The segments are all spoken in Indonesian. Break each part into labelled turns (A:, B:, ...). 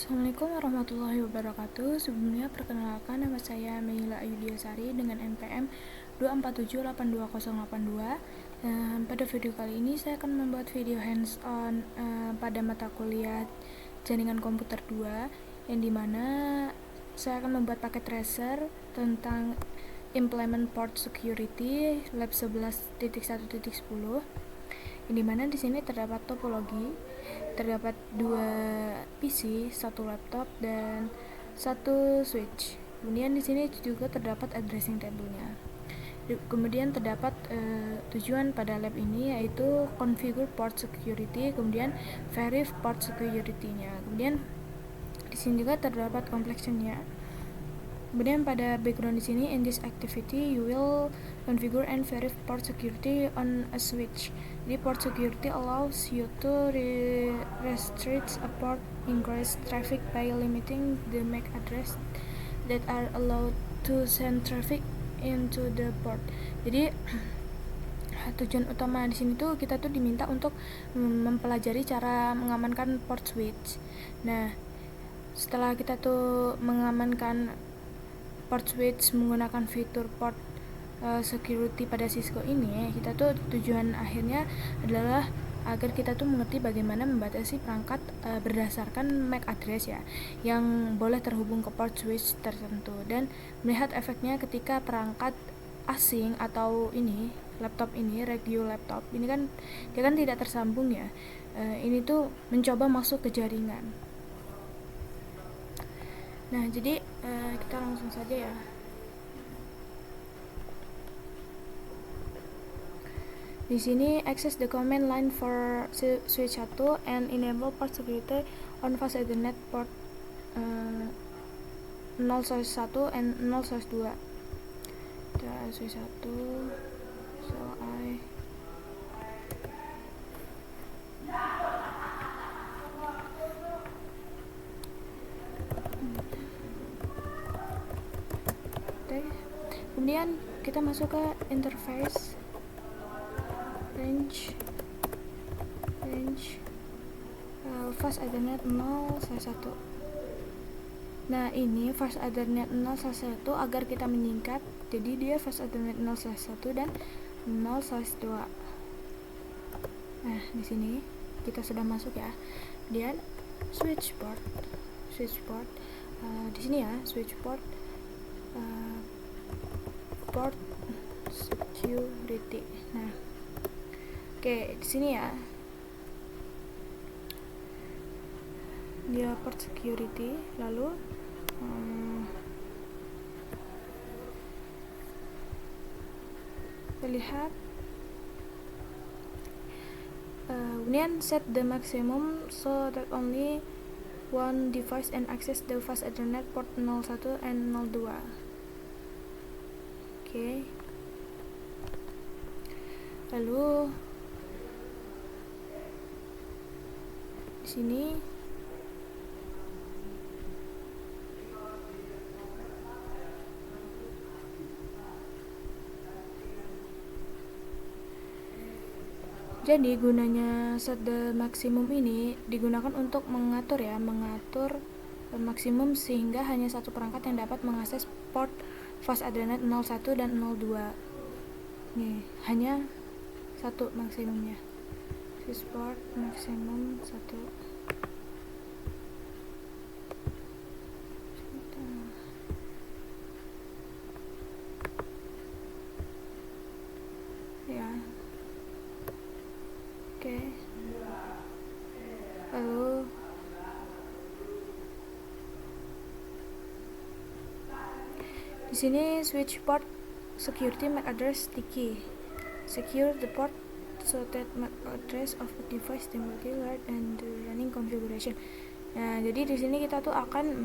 A: Assalamualaikum warahmatullahi wabarakatuh. Sebelumnya perkenalkan, nama saya Meila Ayudiasari dengan NPM 247828082. Pada video kali ini saya akan membuat video hands-on pada mata kuliah Jaringan Komputer 2, yang dimana saya akan membuat paket tracer tentang Implement Port Security Lab 11.1.10, yang dimana di sini terdapat topologi, terdapat 2 PC, 1 laptop, dan 1 switch. Kemudian di sini juga terdapat addressing table-nya. Kemudian terdapat tujuan pada lab ini, yaitu configure port security, kemudian verify port security-nya. Kemudian di sini juga terdapat completion-nya. Kemudian pada background di sini, in this activity you will configure and verify port security on a switch. Jadi port security allows you to restrict a port ingress traffic by limiting the MAC address that are allowed to send traffic into the port. Jadi tujuan utama di sini tuh kita tuh diminta untuk mempelajari cara mengamankan port switch. Nah, setelah kita tuh mengamankan port switch menggunakan fitur port security pada Cisco ini, kita tuh tujuan akhirnya adalah agar kita tuh mengerti bagaimana membatasi perangkat berdasarkan MAC address ya, yang boleh terhubung ke port switch tertentu, dan melihat efeknya ketika perangkat asing atau ini laptop ini, regio laptop ini kan dia kan tidak tersambung ya, ini tuh mencoba masuk ke jaringan. Nah, jadi kita langsung saja ya. Di sini access the command line for switch 1 and enable port security on fast Ethernet port 0/1 and 0/2. Switch 1, so I kemudian kita masuk ke interface range fast Ethernet 0/1. Nah, ini fast Ethernet 0/1 agar kita menyingkat, jadi dia fast Ethernet 0/1 dan 0/2. Nah, di sini kita sudah masuk ya. Kemudian switch port di sini ya, switch port port security. Nah, oke, di sini ya, dia port security. Lalu kita lihat kemudian set the maximum so that only one device and access the fast Ethernet port 01 and 02. Oke. Lalu di sini jadi gunanya set the maximum ini digunakan untuk mengatur maksimum sehingga hanya satu perangkat yang dapat mengakses port fast Ethernet 01 dan 02. Nih, hanya satu maksimumnya. Switch port maksimum 1. Ya. Oke. Lalu di sini switch port security MAC address sticky. Secure the port so that MAC address of a device temporarily read and the running configuration. Nah, jadi di sini kita tuh akan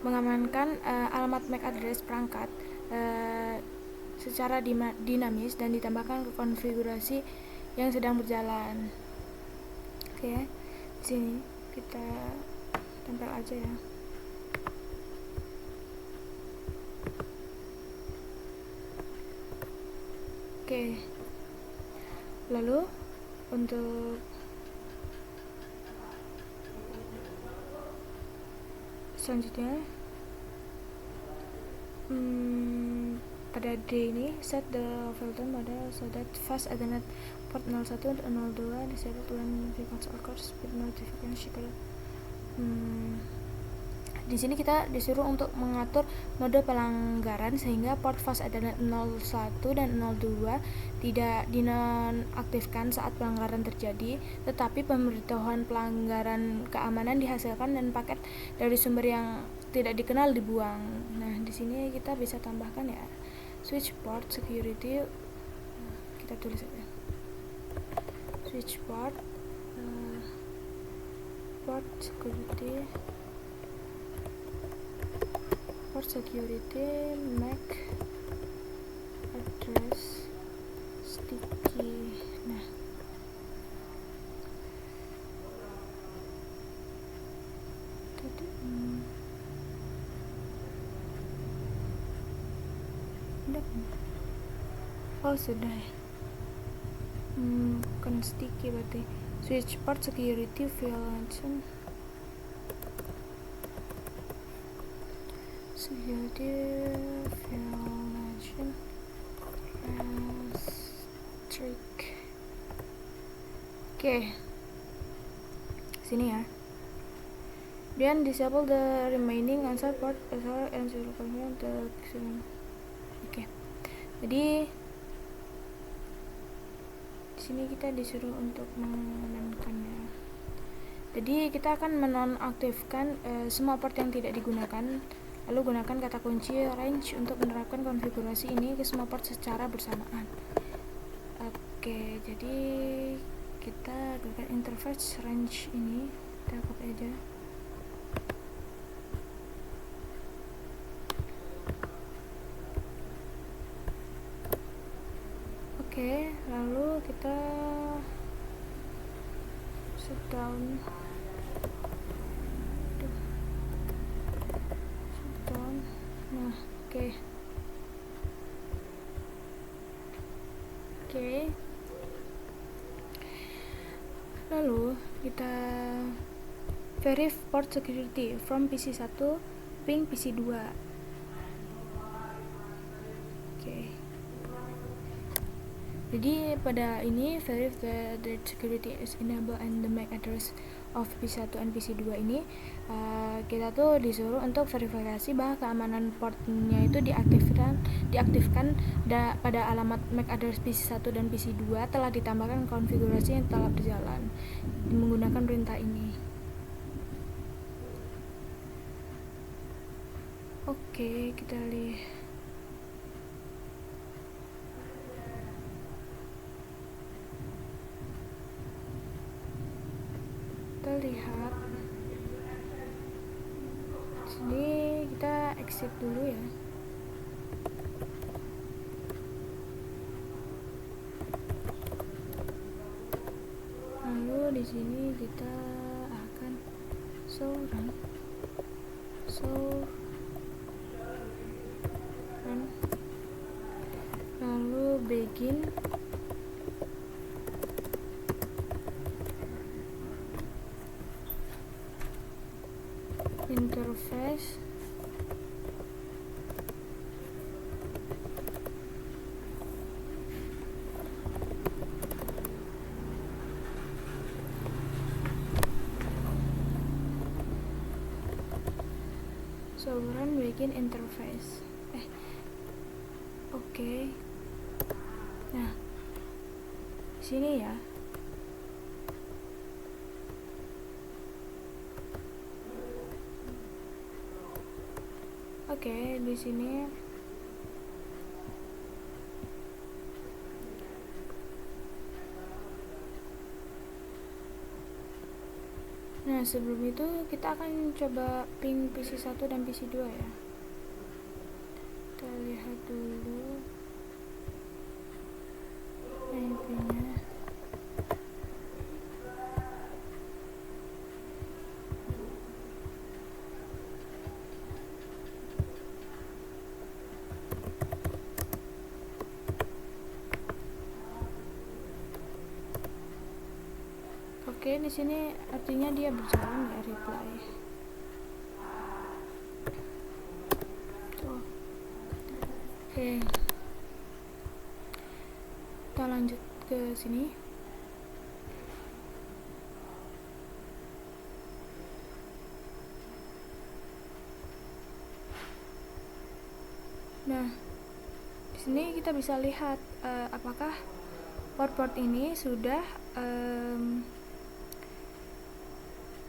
A: mengamankan alamat MAC address perangkat secara dinamis dan ditambahkan ke konfigurasi yang sedang berjalan. Oke, di sini kita tempel aja ya. Oke. Lalu untuk selanjutnya pada D ini set the filter pada so that fast Ethernet port 01 untuk 02 disable when frequency occurs with notification. Di sini kita disuruh untuk mengatur mode pelanggaran sehingga port fast Ethernet 01 dan 02 tidak dinonaktifkan saat pelanggaran terjadi, tetapi pemberitahuan pelanggaran keamanan dihasilkan dan paket dari sumber yang tidak dikenal dibuang. Nah, di sini kita bisa tambahkan ya switch port security, kita tulis aja switch port security MAC address sticky. Nah, tadi sudah ya. Bukan sticky berarti switch port security violation trick. Oke, sini ya. Then disable the remaining answer port SR and zero the Oke. Jadi di sini kita disuruh untuk menonaktifkannya. Jadi kita akan menonaktifkan semua port yang tidak digunakan. Lalu gunakan kata kunci range untuk menerapkan konfigurasi ini ke semua port secara bersamaan. Oke, jadi kita gunakan interface range ini, kita copy aja. Oke, lalu kita shutdown. Nah, oke. Lalu kita verify port security from PC1 ping PC2. Jadi pada ini verify the security is enabled and the MAC address of PC1 and PC2 ini kita tuh disuruh untuk verifikasi bahwa keamanan portnya itu diaktifkan pada alamat MAC address PC1 dan PC2 telah ditambahkan konfigurasi yang telah berjalan menggunakan perintah ini. Oke, kita lihat. Lihat sini, kita exit dulu ya. Lalu di sini kita akan show run lalu begin interface run begin interface. Oke. Nah, sini ya. Oke, di sini nah, sebelum itu kita akan coba ping PC1 dan PC2 ya. Kita lihat dulu IP-nya. Oke, di sini artinya dia berjalan ya, reply. Oke, kita lanjut ke sini. Nah, di sini kita bisa lihat apakah port ini sudah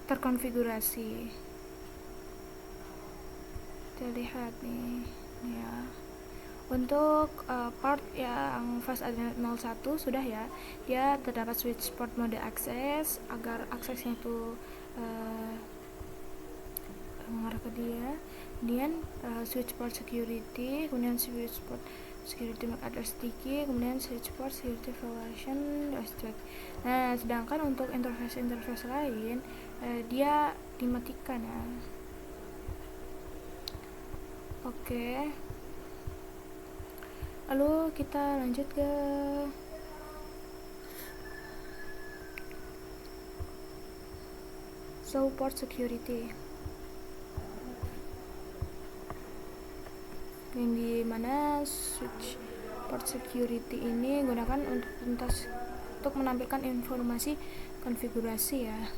A: terkonfigurasi. Kita lihat nih ya. Untuk port yang fast Ethernet 01 sudah ya, dia terdapat switch port mode access agar aksesnya itu mengarah ke dia. Kemudian switch port security, kemudian switch port security MAC address sticky, kemudian switch port security violation restrict. Nah, sedangkan untuk interface lain dia dimatikan ya. Oke. Lalu kita lanjut ke show port security, yang dimana switch port security ini gunakan untuk menampilkan informasi konfigurasi ya.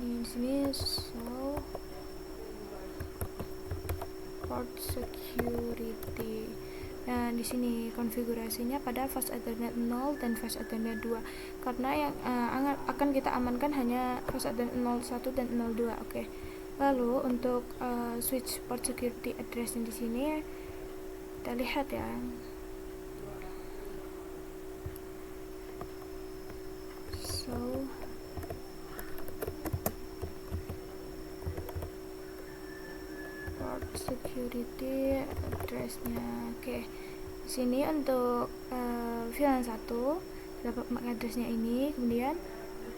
A: Di sini show port security. Nah, di sini konfigurasinya pada fast Ethernet 0 dan fast Ethernet 2. Karena yang akan kita amankan hanya fast Ethernet 01 dan 02. Oke. Lalu untuk switch port security address di sini kita lihat ya. So port security addressnya. Oke. Di sini untuk VLAN 1 dapat MAC addressnya ini, kemudian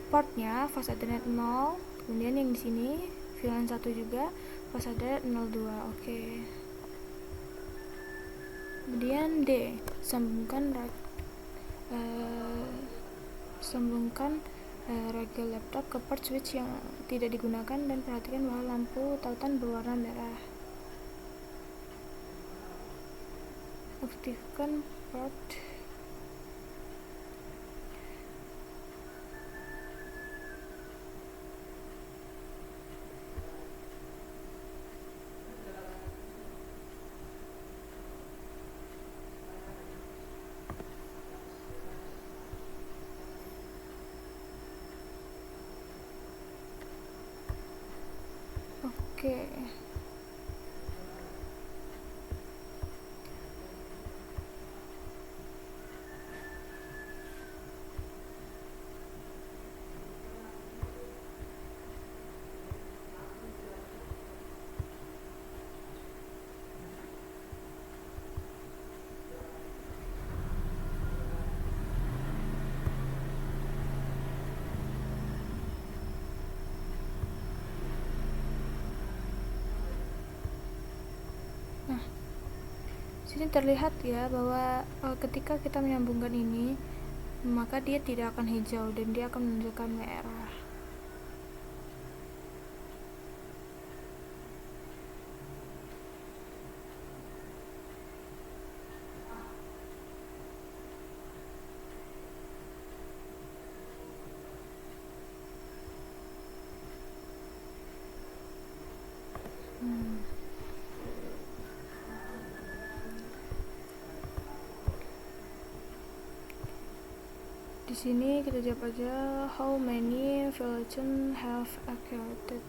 A: portnya fast Ethernet 0, kemudian yang di sini VLAN 1 juga fast Ethernet 02. Oke. Kemudian D, sambungkan regel laptop ke port switch yang tidak digunakan dan perhatikan bahwa lampu tautan berwarna merah. Aktifkan port Oke. Nah, sini terlihat ya bahwa ketika kita menyambungkan ini, maka dia tidak akan hijau dan dia akan menunjukkan merah. Di sini kita jawab aja, how many violations have occurred.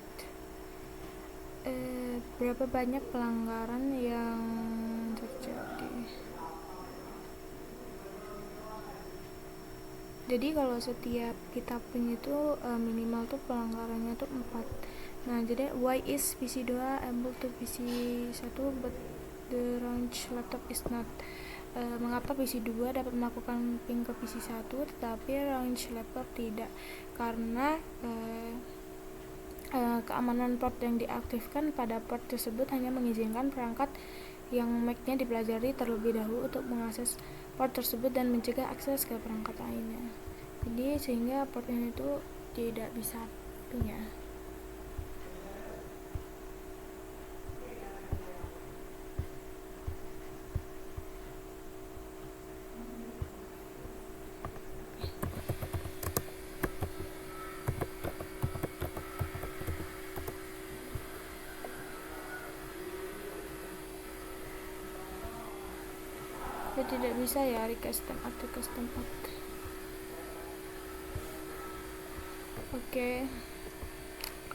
A: Berapa banyak pelanggaran yang terjadi. Jadi kalau setiap kita punya itu minimal tuh pelanggarannya tuh 4. Nah, jadi why is PC2 able to PC1 but the range laptop is not? Mengapa PC2 dapat melakukan ping ke PC1 tetapi range laptop tidak? Karena keamanan port yang diaktifkan pada port tersebut hanya mengizinkan perangkat yang MAC-nya dipelajari terlebih dahulu untuk mengakses port tersebut dan mencegah akses ke perangkat lainnya. Jadi sehingga port ini itu tidak bisa ping ya. tidak bisa ya request time out. Oke.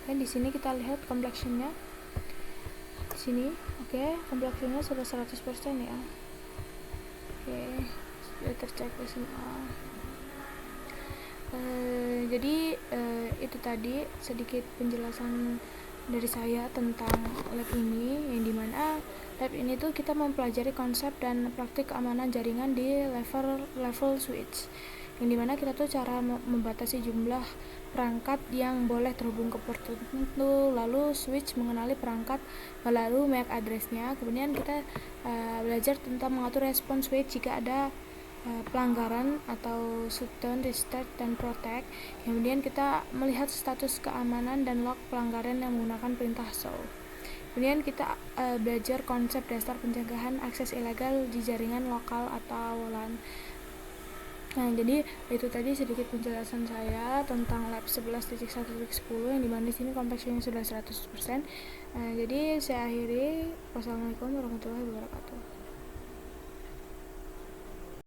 A: Dan di sini kita lihat complexionnya di sini. Oke, complexionnya sudah 100% ya. Oke, sudah tercek semua. Jadi itu tadi sedikit penjelasan dari saya tentang lab ini, yang dimana lab ini tuh kita mempelajari konsep dan praktik keamanan jaringan di level switch, yang dimana kita tuh cara membatasi jumlah perangkat yang boleh terhubung ke port tertentu, lalu switch mengenali perangkat lalu MAC address-nya. Kemudian kita belajar tentang mengatur respon switch jika ada pelanggaran atau shutdown, restart, dan protect. Kemudian kita melihat status keamanan dan log pelanggaran yang menggunakan perintah show. Kemudian kita belajar konsep dasar pencegahan akses ilegal di jaringan lokal atau LAN. Nah, jadi itu tadi sedikit penjelasan saya tentang lab 11.1.10, yang dimana di sini kompleksnya sudah 100%. Jadi saya akhiri. Wassalamualaikum warahmatullahi wabarakatuh.